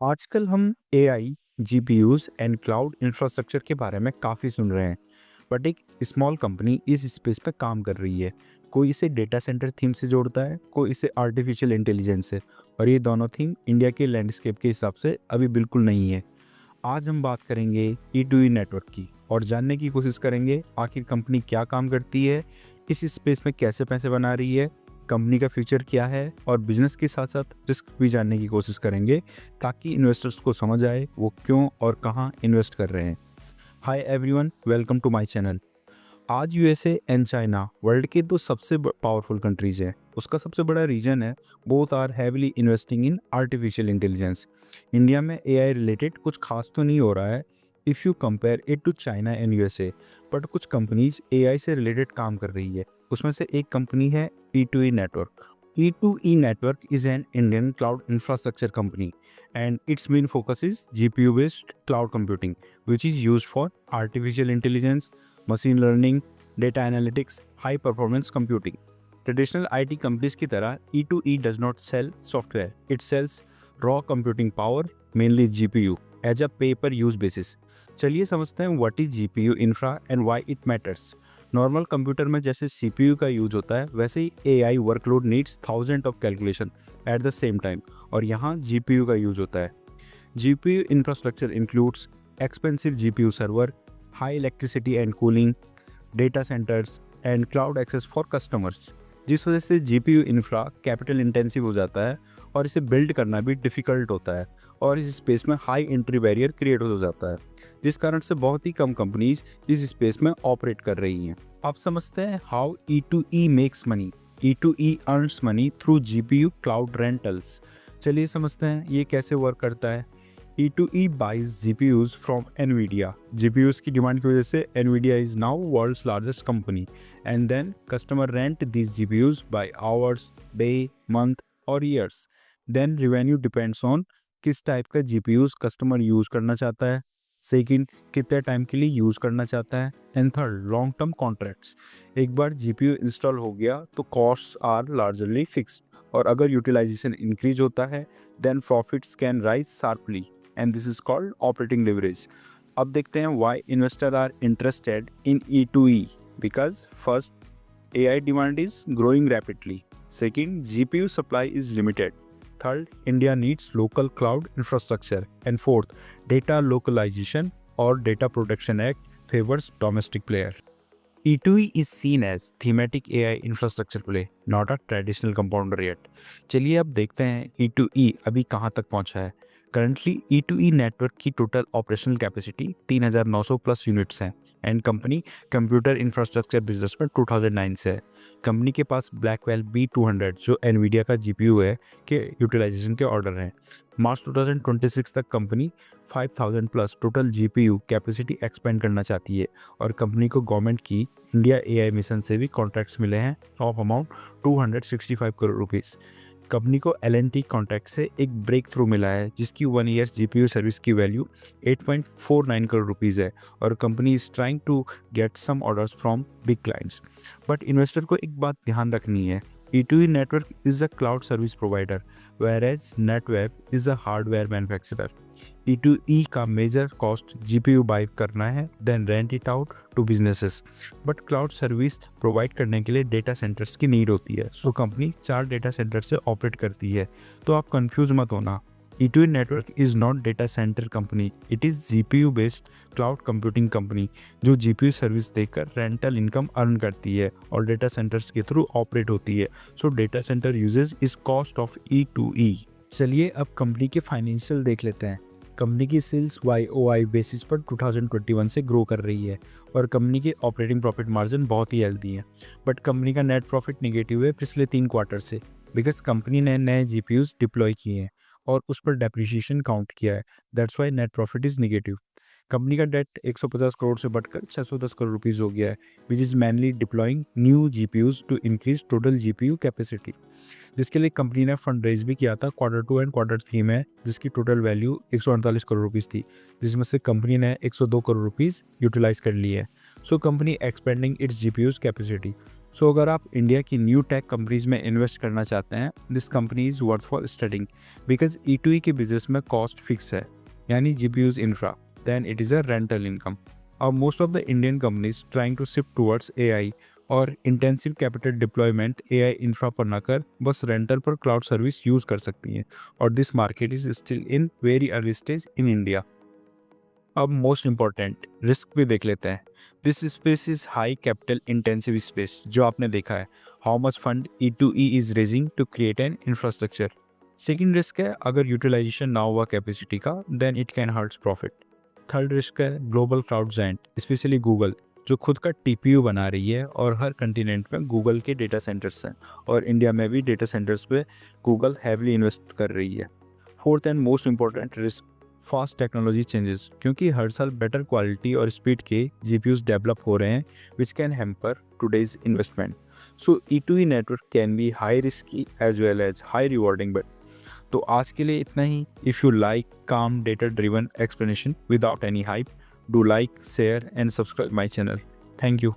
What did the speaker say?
आजकल हम AI, GPUs and cloud infrastructure के बारे में काफ़ी सुन रहे हैं, बट एक स्मॉल कंपनी इस स्पेस पे काम कर रही है। कोई इसे डेटा सेंटर थीम से जोड़ता है, कोई इसे आर्टिफिशियल इंटेलिजेंस से, और ये दोनों थीम इंडिया के लैंडस्केप के हिसाब से अभी बिल्कुल नहीं है। आज हम बात करेंगे ई2ई नेटवर्क की और जानने की कोशिश करेंगे आखिर कंपनी क्या काम करती है, इस स्पेस में कैसे पैसे बना रही है, कंपनी का फ्यूचर क्या है, और बिजनेस के साथ साथ रिस्क भी जानने की कोशिश करेंगे ताकि इन्वेस्टर्स को समझ आए वो क्यों और कहाँ इन्वेस्ट कर रहे हैं। Hi everyone, welcome to my channel. आज यूएसए एंड चाइना वर्ल्ड के दो सबसे पावरफुल कंट्रीज हैं। उसका सबसे बड़ा रीजन है both are heavily investing in artificial intelligence. India में एआई रिलेटेड कुछ खास तो नहीं हो रहा है if you compare it to China and USA, but कुछ कंपनीज एआई से रिलेटेड काम कर रही है। उसमें से एक कंपनी है E2E network. E2E Network is an Indian cloud infrastructure company, and its main focus is GPU-based cloud computing, which is used for artificial intelligence, machine learning, data analytics, high performance computing. Traditional IT companies की तरह E2E does not sell software. It sells raw computing power, mainly GPU, as a pay-per-use basis. चलिए समझते हैं what is GPU infra and why it matters. Normal computer में जैसे CPU का use होता है, वैसे ही AI workload needs thousand of calculation at the same time, और यहाँ जीपीयू का यूज होता है। GPU infrastructure includes expensive GPU server, high electricity and cooling, data centres and cloud access for customers, जिस वजह से जीपीयू इंफ्रा कैपिटल इंटेंसिव हो जाता है और इसे बिल्ड करना भी डिफ़िकल्ट होता है, और इस स्पेस में हाई एंट्री बैरियर क्रिएट हो जाता है, जिस कारण से बहुत ही कम कंपनीज इस स्पेस में ऑपरेट कर रही हैं। आप समझते हैं how E2E makes money. E2E earns money through GPU cloud rentals. चलिए समझते हैं ये कैसे वर्क करता है। E2E buys GPUs from NVIDIA. GPUs की डिमांड की वजह से NVIDIA is now world's largest company, and then customer rent these GPUs by hours, day, month or years. Then revenue depends on किस टाइप का GPUs customer use करना चाहता है, second कितने टाइम के लिए यूज़ करना चाहता है, and third long term contracts. एक बार GPU इंस्टॉल हो गया तो कॉस्ट्स आर लार्जरली फिक्स्ड, और अगर यूटिलाइजेशन इंक्रीज होता है then profits can rise sharply, and this is called operating leverage. अब देखते हैं why investor are interested in E2E। Because first, AI demand is growing rapidly, second GPU supply is limited, third India needs local cloud infrastructure, and fourth data localisation और data protection act favours domestic player. E2E is seen as thematic AI infrastructure play, not a traditional compounder yet. चलिए अब देखते हैं E2E अभी कहाँ तक पहुँचा है। करंटली E2E नेटवर्क की total operational capacity 3,900 plus units हैं, and company computer infrastructure business में 2009 से है। कंपनी के पास ब्लैकवेल B200 जो एनवीडिया का जीपीयू है के यूटिलाइजेशन के ऑर्डर हैं। मार्च 2026 तक company 5,000 plus total GPU capacity expand करना चाहती है, और कंपनी को गवर्नमेंट की इंडिया एआई मिशन से भी कॉन्ट्रैक्ट्स मिले हैं of amount 265 crore rupees. Company को एल&टी कॉन्ट्रैक्ट से एक ब्रेक थ्रू मिला है जिसकी 1 ईयर जीपीयू सर्विस की वैल्यू 8.49 करोड़ रुपीस है, और company is trying to get some orders from big clients. But investor को एक बात ध्यान रखनी है, E2E network is a cloud service provider, whereas NetWeb is a hardware manufacturer. E2E का मेजर कॉस्ट GPU बाई करना है, then rent it out to businesses. But cloud service provide करने के लिए डेटा सेंटर्स की नीड होती है, so company 4 data center से ऑपरेट करती है। तो आप कंफ्यूज मत होना, E2E network is not data center company, it is GPU based cloud computing company जो GPU सर्विस देकर रेंटल इनकम अर्न करती है और डेटा सेंटर्स के थ्रू ऑपरेट होती है। So data centre usage is cost of E2E। चलिए अब कंपनी के फाइनेंशियल देख लेते हैं। कंपनी की सेल्स YoY बेसिस पर 2021 से ग्रो कर रही है, और कंपनी की ऑपरेटिंग प्रॉफिट मार्जिन बहुत ही हेल्दी है। बट कंपनी का नेट प्रॉफिट नेगेटिव है पिछले 3 क्वार्टर से, बिकॉज कंपनी ने नए GPUs डिप्लॉय किए हैं और उस पर डेप्रिसिएशन काउंट किया है, that's why net profit is negative. Company का डेट 150 करोड़ से बढ़कर 610 करोड़ रुपीज़ हो गया है, which is mainly deploying new GPUs to increase total GPU capacity, जिसके लिए कंपनी ने फंड रेज भी किया था Q2 एंड Q3 में, जिसकी टोटल वैल्यू 148 करोड़ रुपीज़ थी, जिसमें से कंपनी ने 102 करोड़ रुपीज़ यूटिलाइज कर ली है। So company expanding its GPUs capacity. So अगर आप इंडिया की न्यू टेक कंपनीज में इन्वेस्ट करना चाहते हैं, this company is worth for studying because E2E के बिजनेस में कॉस्ट फिक्स है, यानी GPUs इंफ्रा, then it is a rental income. और most of the Indian companies trying to shift towards AI और intensive capital deployment AI infra पर ना कर बस रेंटल पर क्लाउड सर्विस यूज़ कर सकती हैं, और this market is still in very early stage in India. अब मोस्ट इम्पॉर्टेंट रिस्क भी देख लेते हैं। This space is high capital intensive space, जो आपने देखा है how much fund E2E is raising to create an infrastructure. Second risk है अगर यूटिलाइजेशन ना हुआ कैपेसिटी का, then it can hurts profit. Third risk है global cloud giant specially Google, जो खुद का TPU बना रही है और हर कंटिनेंट में गूगल के डेटा सेंटर्स हैं, और इंडिया में भी डेटा सेंटर्स पे गूगल हैवली इन्वेस्ट कर रही है। Fourth and most important risk fast technology changes, क्योंकि हर साल बेटर क्वालिटी और स्पीड के GPUs डेवलप हो रहे हैं which can hamper today's investment. So E2E network can be high risky as well as high rewarding. But तो आज के लिए इतना ही। इफ़ यू लाइक काम data driven explanation without any hype, do like share and subscribe my channel. Thank you.